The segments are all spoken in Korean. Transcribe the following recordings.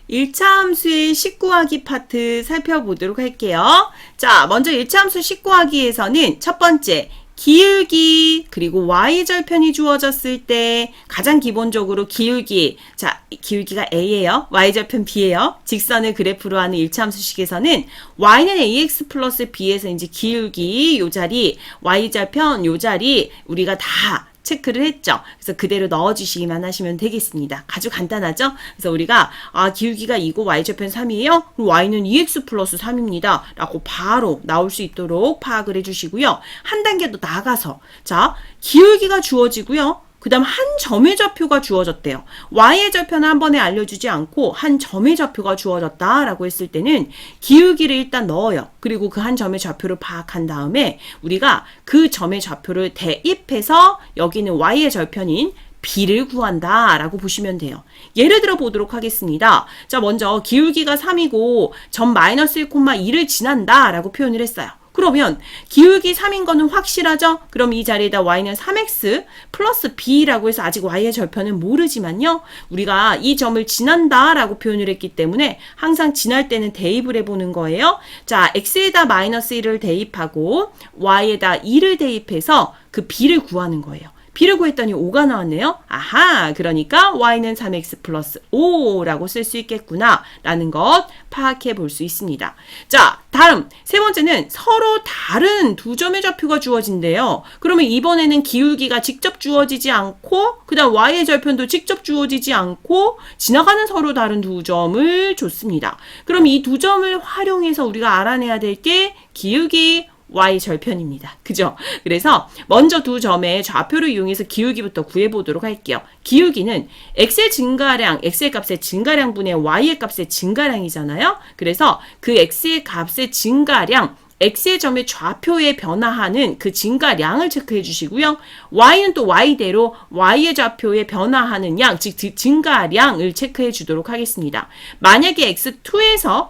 1차 함수의 식구하기 파트 살펴보도록 할게요. 자, 먼저 1차 함수 식구하기에서는 첫 번째, 기울기 그리고 y절편이 주어졌을 때 가장 기본적으로 기울기, 자 기울기가 a예요. y절편 b예요. 직선을 그래프로 하는 1차 함수식에서는 y는 ax 플러스 b에서 이제 기울기 요 자리, y절편 요 자리 우리가 다 체크를 했죠. 그래서 그대로 넣어주시기만 하시면 되겠습니다. 아주 간단하죠? 그래서 우리가 기울기가 2고 y절편 3이에요. 그럼 y는 2x 플러스 3입니다. 라고 바로 나올 수 있도록 파악을 해주시고요. 한 단계 더 나아가서 자 기울기가 주어지고요. 그 다음 한 점의 좌표가 주어졌대요. y의 절편을 한 번에 알려주지 않고 한 점의 좌표가 주어졌다라고 했을 때는 기울기를 일단 넣어요. 그리고 그 한 점의 좌표를 파악한 다음에 우리가 그 점의 좌표를 대입해서 여기는 y의 절편인 b를 구한다 라고 보시면 돼요. 예를 들어 보도록 하겠습니다. 자, 먼저 기울기가 3이고 점 마이너스 1,2를 지난다 라고 표현을 했어요. 그러면 기울기 3인 거는 확실하죠? 그럼 이 자리에다 y는 3x 플러스 b라고 해서 아직 y의 절편은 모르지만요. 우리가 이 점을 지난다 라고 표현을 했기 때문에 항상 지날 때는 대입을 해보는 거예요. 자, x에다 마이너스 1을 대입하고 y에다 2를 대입해서 그 b를 구하는 거예요. b를 구했더니 5가 나왔네요. 아하, 그러니까 y는 3x 플러스 5라고 쓸 수 있겠구나 라는 것 파악해 볼 수 있습니다. 자, 다음 세 번째는 서로 다른 두 점의 좌표가 주어진대요. 그러면 이번에는 기울기가 직접 주어지지 않고 그 다음 y의 절편도 직접 주어지지 않고 지나가는 서로 다른 두 점을 줬습니다. 그럼 이 두 점을 활용해서 우리가 알아내야 될 게 기울기 y절편입니다. 그죠? 그래서 먼저 두 점의 좌표를 이용해서 기울기부터 구해보도록 할게요. 기울기는 x의 증가량, x의 값의 증가량분의 y의 값의 증가량이잖아요. 그래서 그 x의 값의 증가량, x의 점의 좌표에 변화하는 그 증가량을 체크해 주시고요. y는 또 y대로 y의 좌표에 변화하는 양, 즉 증가량을 체크해 주도록 하겠습니다. 만약에 x2에서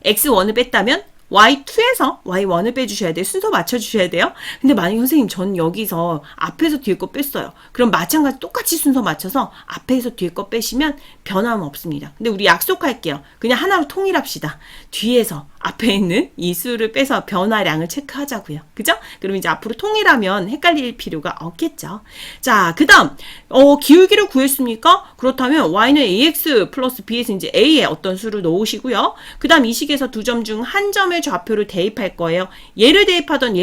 x1을 뺐다면 y2에서 y1을 빼주셔야 돼요. 순서 맞춰주셔야 돼요. 근데 만약에 선생님 전 여기서 앞에서 뒤에 거 뺐어요. 그럼 마찬가지 똑같이 순서 맞춰서 앞에서 뒤에 거 빼시면 변함 없습니다. 근데 우리 약속할게요. 그냥 하나로 통일합시다. 뒤에서 앞에 있는 이 수를 빼서 변화량을 체크하자고요. 그죠? 그럼 이제 앞으로 통일하면 헷갈릴 필요가 없겠죠. 자, 그 다음 기울기를 구했습니까? 그렇다면 y는 ax 플러스 b에서 이제 a에 어떤 수를 넣으시고요. 그 다음 이 식에서 두 점 중 한 점의 좌표를 대입할 거예요. 얘를 대입하던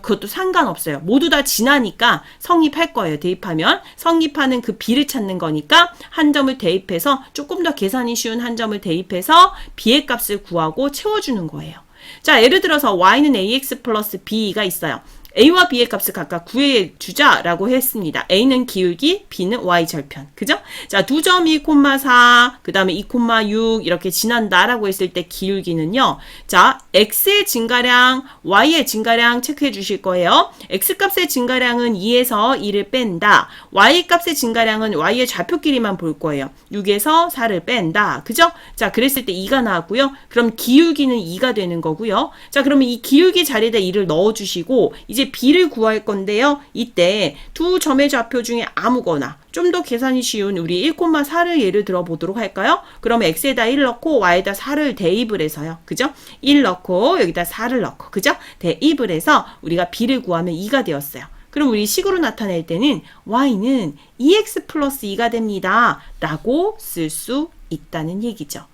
그것도 상관없어요. 모두 다 지나니까 성립할 거예요. 대입하면 성립하는 그 b를 찾는 거니까 한 점을 대입해서 조금 더 계산이 쉬운 한 점을 대입해서 b의 값을 구하고 채워주는 거예요. 자, 예를 들어서 y는 ax 플러스 b가 있어요. a와 b의 값을 각각 구해주자라고 했습니다. a는 기울기, b는 y절편. 그죠? 자, 두 점 2,4, 그 다음에 2,6 이렇게 지난다라고 했을 때 기울기는요. 자, x의 증가량, y의 증가량 체크해 주실 거예요. x값의 증가량은 2에서 2를 뺀다. y값의 증가량은 y의 좌표끼리만 볼 거예요. 6에서 4를 뺀다. 그죠? 자, 그랬을 때 2가 나왔고요. 그럼 기울기는 2가 되는 거고요. 자, 그러면 이 기울기 자리에다 2를 넣어주시고 이제 b를 구할 건데요. 이때 두 점의 좌표 중에 아무거나 좀 더 계산이 쉬운 우리 1,4를 예를 들어 보도록 할까요? 그러면 x에다 1 넣고 y에다 4를 대입을 해서요. 그죠? 1 넣고 여기다 4를 넣고 그죠? 대입을 해서 우리가 b를 구하면 2가 되었어요. 그럼 우리 식으로 나타낼 때는 y는 2x 플러스 2가 됩니다. 라고 쓸 수 있다는 얘기죠.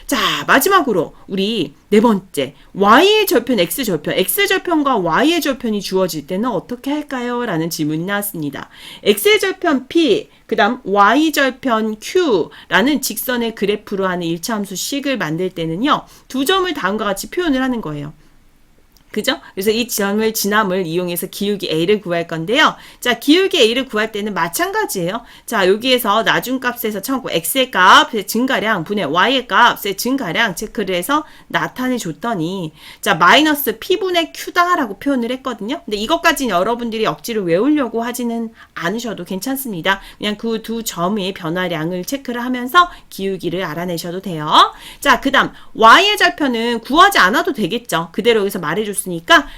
자, 마지막으로 우리 네 번째 y의 절편, x절편, x절편과 y의 절편이 주어질 때는 어떻게 할까요? 라는 질문이 나왔습니다. x의 절편 p, 그 다음 y절편 q 라는 직선의 그래프로 하는 1차 함수식을 만들 때는요. 두 점을 다음과 같이 표현을 하는 거예요. 그죠? 그래서 이 점을 지남을 이용해서 기울기 a를 구할 건데요. 자, 기울기 a를 구할 때는 마찬가지예요. 자, 여기에서 나중값에서 참고 x의 값의 증가량 분의 y의 값의 증가량 체크를 해서 나타내 줬더니 자, 마이너스 p분의 q다라고 표현을 했거든요. 근데 이것까지는 여러분들이 억지로 외우려고 하지는 않으셔도 괜찮습니다. 그냥 그 두 점의 변화량을 체크를 하면서 기울기를 알아내셔도 돼요. 자, 그 다음 y의 절편은 구하지 않아도 되겠죠. 그대로 여기서 말해줬으니까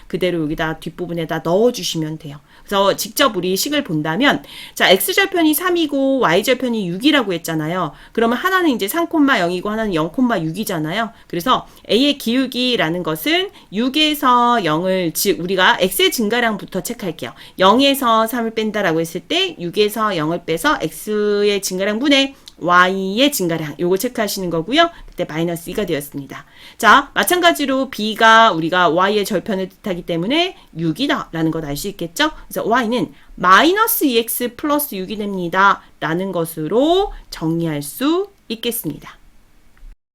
그대로 여기다 뒷부분에다 넣어주시면 돼요. 그래서 직접 우리 식을 본다면, 자, x절편이 3이고 y절편이 6이라고 했잖아요. 그러면 하나는 이제 3,0이고 하나는 0,6이잖아요. 그래서 a의 기울기라는 것은 6에서 0을, 즉 우리가 x의 증가량부터 체크할게요. 0에서 3을 뺀다라고 했을 때 6에서 0을 빼서 x의 증가량 분의 y의 증가량, 요거 체크하시는 거고요. 그때 마이너스 2가 되었습니다. 자, 마찬가지로 b가 우리가 y의 절편을 뜻하기 때문에 6이다 라는 것 알 수 있겠죠? 그래서 y는 마이너스 2x 플러스 6이 됩니다 라는 것으로 정리할 수 있겠습니다.